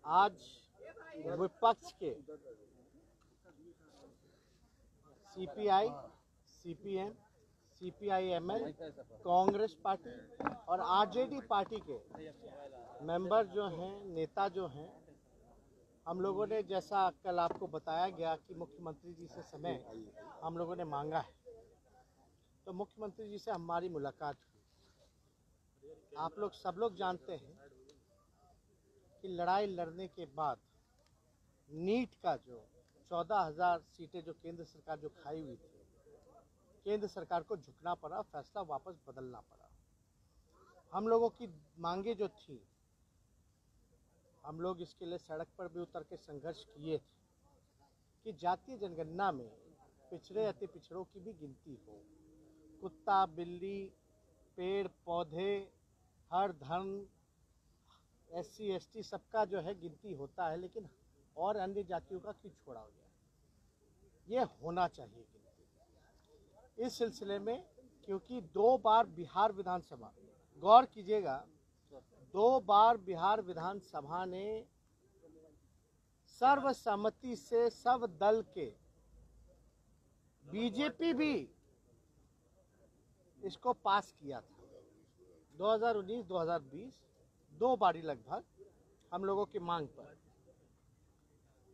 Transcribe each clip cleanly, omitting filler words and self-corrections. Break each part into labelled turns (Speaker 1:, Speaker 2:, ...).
Speaker 1: आज विपक्ष के CPI, CPM, CPI-ML, Congress party और आरजेडी पार्टी के मेंबर जो हैं, नेता जो हैं, हम लोगों ने जैसा कल आपको बताया गया कि मुख्यमंत्री जी से समय हम लोगों ने मांगा है, तो मुख्यमंत्री जी से हमारी मुलाकात हुई। आप लोग सब लोग जानते हैं कि लड़ाई लड़ने के बाद नीट का जो 14,000 सीटें जो केंद्र सरकार जो खाई हुई थी, केंद्र सरकार को झुकना पड़ा, फैसला वापस बदलना पड़ा। हम लोगों की मांगे जो थी, हम लोग इसके लिए सड़क पर भी उतर के संघर्ष किए थे कि जातीय जनगणना में पिछड़े अति पिछड़ों की भी गिनती हो। कुत्ता, बिल्ली, पेड़ पौधे, हर धर्म, SC ST सबका जो है गिनती होता है, लेकिन और अन्य जातियों का क्यों छोड़ा गया? ये होना चाहिए गिनती। इस सिलसिले में क्योंकि 2 बार बिहार विधानसभा, गौर कीजिएगा, 2 बार बिहार विधानसभा ने सर्वसम्मति से सब दल के, बीजेपी भी इसको पास किया था। 2019-2020 2 बारी लगभग हम लोगों की मांग पर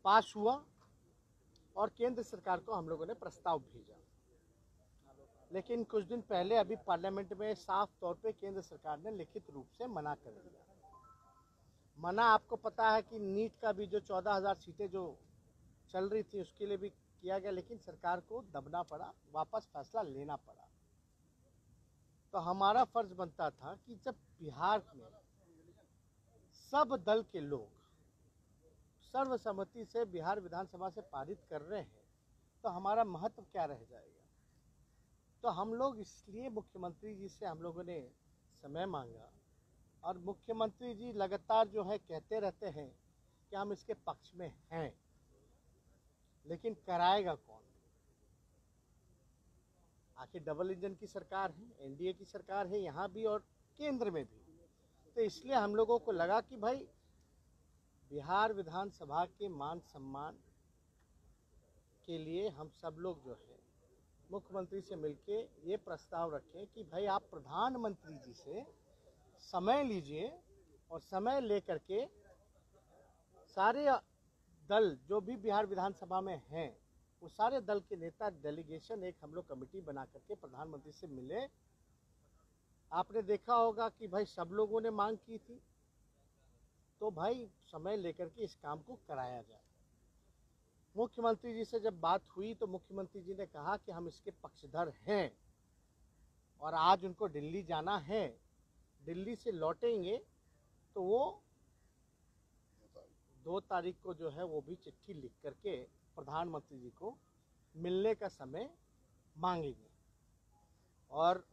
Speaker 1: पास हुआ और केंद्र सरकार को हम लोगों ने प्रस्ताव भेजा। लेकिन कुछ दिन पहले अभी पार्लियामेंट में साफ तौर पे केंद्र सरकार ने लिखित रूप से मना कर दिया। मना आपको पता है कि नीट का भी जो 14,000 सीटें जो चल रही थी उसके लिए भी किया गया, लेकिन सरकार को दबना पड़ा, वापस फैसला लेना पड़ा। तो हमारा फर्ज बनता था कि जब बिहार में सब दल के लोग सर्वसम्मति से बिहार विधानसभा से पारित कर रहे हैं, तो हमारा महत्व क्या रह जाएगा? तो हम लोग इसलिए मुख्यमंत्री जी से हम लोगों ने समय मांगा, और मुख्यमंत्री जी लगातार जो है कहते रहते हैं कि हम इसके पक्ष में हैं, लेकिन कराएगा कौन? आखिर डबल इंजन की सरकार है, एनडीए की सरकार है यहाँ भी और केंद्र में भी। तो इसलिए हम लोगों को लगा कि भाई बिहार विधानसभा के मान सम्मान के लिए हम सब लोग जो है मुख्यमंत्री से मिलके ये प्रस्ताव रखें कि भाई आप प्रधानमंत्री जी से समय लीजिए और समय लेकर के सारे दल जो भी बिहार विधानसभा में हैं, वो सारे दल के नेता डेलीगेशन एक हम लोग कमेटी बना करके प्रधानमंत्री से मिले। आपने देखा होगा कि भाई सब लोगों ने मांग की थी, तो भाई समय लेकर के इस काम को कराया जाए। मुख्यमंत्री जी से जब बात हुई तो मुख्यमंत्री जी ने कहा कि हम इसके पक्षधर हैं और आज उनको दिल्ली जाना है, दिल्ली से लौटेंगे तो वो 2 तारीख को जो है वो भी चिट्ठी लिख करके प्रधानमंत्री जी को मिलने का समय मांगेंगे। और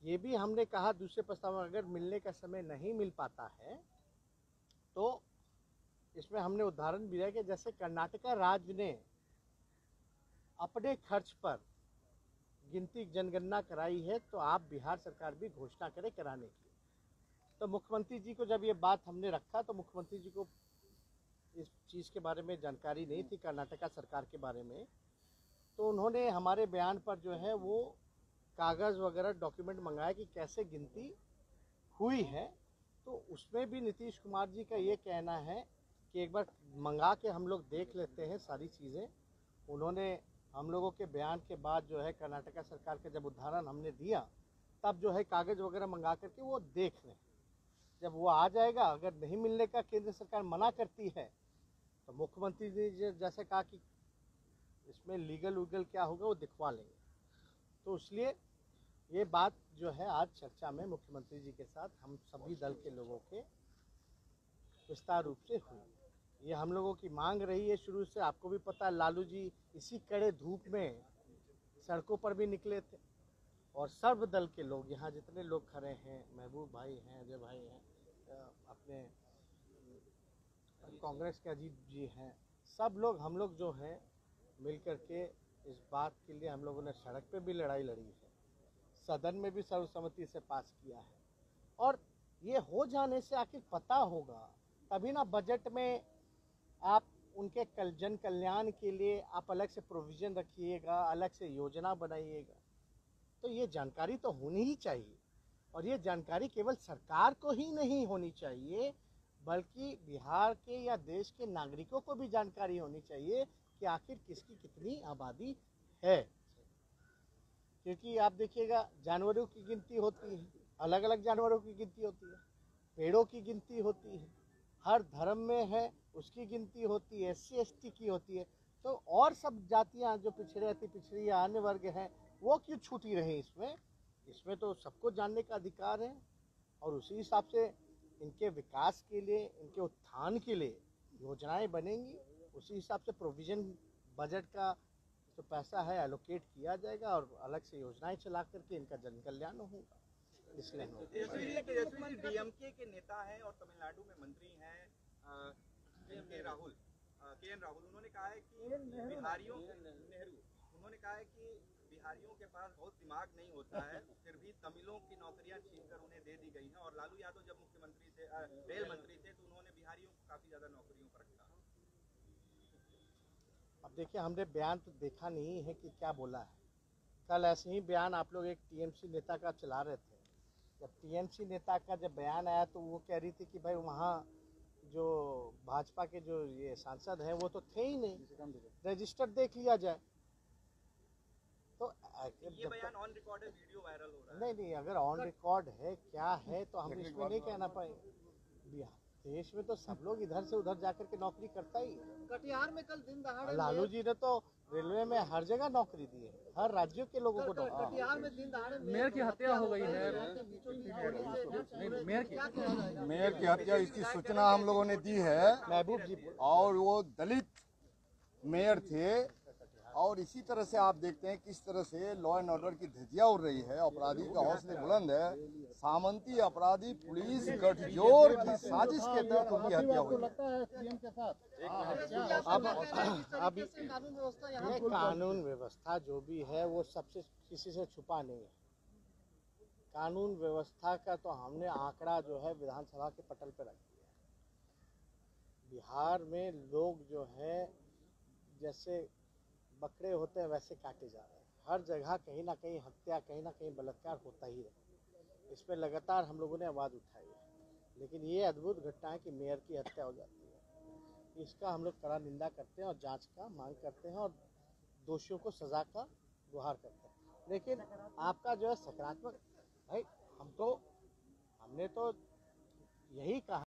Speaker 1: ये भी हमने कहा दूसरे प्रस्ताव में अगर मिलने का समय नहीं मिल पाता है तो इसमें हमने उदाहरण भी दिया कि जैसे कर्नाटका राज्य ने अपने खर्च पर गिनती जनगणना कराई है, तो आप बिहार सरकार भी घोषणा करें कराने की। तो मुख्यमंत्री जी को जब ये बात हमने रखा तो मुख्यमंत्री जी को इस चीज़ के बारे में जानकारी नहीं थी, कर्नाटका सरकार के बारे में। तो उन्होंने हमारे बयान पर जो है वो कागज़ वगैरह डॉक्यूमेंट मंगाया कि कैसे गिनती हुई है। तो उसमें भी नीतीश कुमार जी का ये कहना है कि एक बार मंगा के हम लोग देख लेते हैं सारी चीज़ें। उन्होंने हम लोगों के बयान के बाद जो है कर्नाटका सरकार का जब उदाहरण हमने दिया, तब जो है कागज़ वगैरह मंगा करके वो देख रहे हैं। जब वो आ जाएगा, अगर नहीं मिलने का केंद्र सरकार मना करती है तो मुख्यमंत्री जी जैसे कहा कि इसमें लीगल उगल क्या होगा वो दिखवा लेंगे। तो इसलिए ये बात जो है आज चर्चा में मुख्यमंत्री जी के साथ हम सभी दल के लोगों के विस्तार रूप से हुई। ये हम लोगों की मांग रही है शुरू से। आपको भी पता है लालू जी इसी कड़े धूप में सड़कों पर भी निकले थे और सर्व दल के लोग यहाँ जितने लोग खड़े हैं, महबूब भाई हैं, अजय भाई हैं, अपने कांग्रेस के अजीत जी हैं, सब लोग हम लोग जो हैं मिल कर के इस बात के लिए हम लोगों ने सड़क पे भी लड़ाई लड़ी है, सदन में भी सर्वसम्मति से पास किया है। और ये हो जाने से आखिर पता होगा, तभी ना बजट में आप उनके जन कल्याण के लिए आप अलग से प्रोविज़न रखिएगा, अलग से योजना बनाइएगा। तो ये जानकारी तो होनी ही चाहिए, और ये जानकारी केवल सरकार को ही नहीं होनी चाहिए, बल्कि बिहार के या देश के नागरिकों को भी जानकारी होनी चाहिए कि आखिर किसकी कितनी आबादी है। क्योंकि आप देखिएगा, जानवरों की गिनती होती है, अलग अलग जानवरों की गिनती होती है, पेड़ों की गिनती होती है, हर धर्म में है उसकी गिनती होती है, SC ST की होती है, तो और सब जातियां जो पिछड़े अति पिछड़ी या अन्य वर्ग हैं वो क्यों छूटी रहे इसमें? इसमें तो सबको जानने का अधिकार है, और उसी हिसाब से इनके विकास के लिए, इनके उत्थान के लिए योजनाएं बनेंगी, उसी हिसाब से प्रोविज़न बजट का जो पैसा है एलोकेट किया जाएगा और अलग से योजनाएं चला करके इनका जन कल्याण होगा। इसलिए
Speaker 2: तेजस्वी DMK के नेता हैं और तमिलनाडु में मंत्री हैं के एन राहुल, उन्होंने कहा है कि बिहारियों के पास बहुत दिमाग नहीं होता है, फिर भी तमिलों की नौकरियां छीनकर उन्हें दे दी गई हैं। और लालू यादव जब मुख्यमंत्री थे, रेल मंत्री थे, तो उन्होंने बिहारियों को काफी ज्यादा नौकरियों पर रखा।
Speaker 1: अब देखिए, हमने बयान तो देखा नहीं है कि क्या बोला है। कल ऐसे ही बयान आप लोग एक TMC नेता का चला रहे थे। जब TMC नेता का जब बयान आया तो वो कह रही थी कि भाई वहाँ जो भाजपा के जो ये सांसद हैं वो तो थे ही नहीं, रजिस्टर देख लिया जाए। तो
Speaker 2: ये बयान ऑन रिकॉर्ड है, वीडियो वायरल हो रहा है।
Speaker 1: नहीं, अगर ऑन रिकॉर्ड है क्या है तो हम इसमें नहीं कहना पाएंगे। बिहार देश में तो सब लोग इधर से उधर जाकर के नौकरी करता ही।
Speaker 3: कटिहार में कल दिन दहाड़े
Speaker 1: लालू जी ने तो रेलवे में हर जगह नौकरी दी है, हर राज्यों के लोगों को नौकरी।
Speaker 3: कटिहार में दिन दहाड़े
Speaker 4: मेयर की हत्या हो गई है।
Speaker 5: मेयर की हत्या, इसकी सूचना हम लोगों ने दी है।
Speaker 1: महबूब जी,
Speaker 5: और वो दलित मेयर थे, और इसी तरह से आप देखते हैं किस तरह से लॉ एंड ऑर्डर की धज्जियां उड़ रही है, अपराधी का हौसले बुलंद है। सामंती अपराधी पुलिस गठजोड़ की साजिश के तहत उनकी हत्या हुई है।
Speaker 1: अब ये कानून व्यवस्था जो भी है वो सबसे किसी से छुपा नहीं है। कानून व्यवस्था का तो हमने आंकड़ा जो है विधानसभा के पटल पर रख दिया है। बिहार में लोग जो है जैसे बकरे होते हैं वैसे काटे जा रहे हैं। हर जगह कहीं ना कहीं हत्या, कहीं ना कहीं बलात्कार होता ही है। इस पर लगातार हम लोगों ने आवाज़ उठाई है, लेकिन ये अद्भुत घटना है कि मेयर की हत्या हो जाती है। इसका हम लोग कड़ा निंदा करते हैं और जांच का मांग करते हैं और दोषियों को सज़ा का गुहार करते हैं। लेकिन आपका जो है सकारात्मक, भाई हमने तो यही कहा